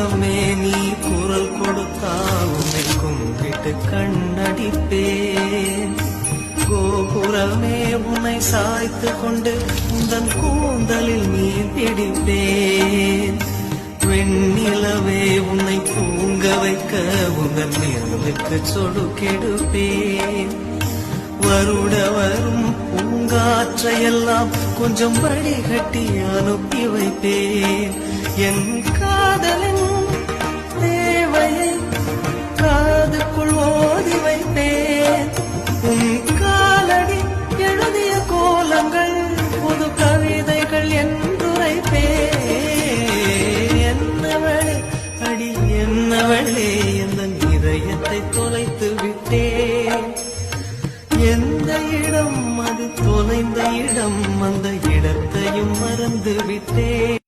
தெய்வமே நீ குரல் கொடுத்தால் உன்னை கும்பிட்டு கண்ணடிப்பேன். கோபுரமே உன்னை சாய்த்து கொண்டு உந்தன் கூந்தலில் மீன் பிடிப்பேன். வெண்ணிலவே உன்னை தூங்க வைக்க உந்தன் நிலவுக்கு சொடுக்கெடுப்பேன். வருட வரும் பூங்காற்றையெல்லாம் கொஞ்சம் வடிகட்டி அனுப்பி வைப்பேன். என் காதலின் தேவையை காதுக்குள் ஓதி வைப்பேன். உன் காலடி எழுதிய கோலங்கள் புது கவிதைகள் என்றுரைப்பேன். என்னவளே அடி என்னவளே எந்த இதயத்தை தொலைத்து விட்டேன். எந்த இடம் அது தொலைந்த இடம், அந்த இடத்தையும் மறந்து விட்டேன்.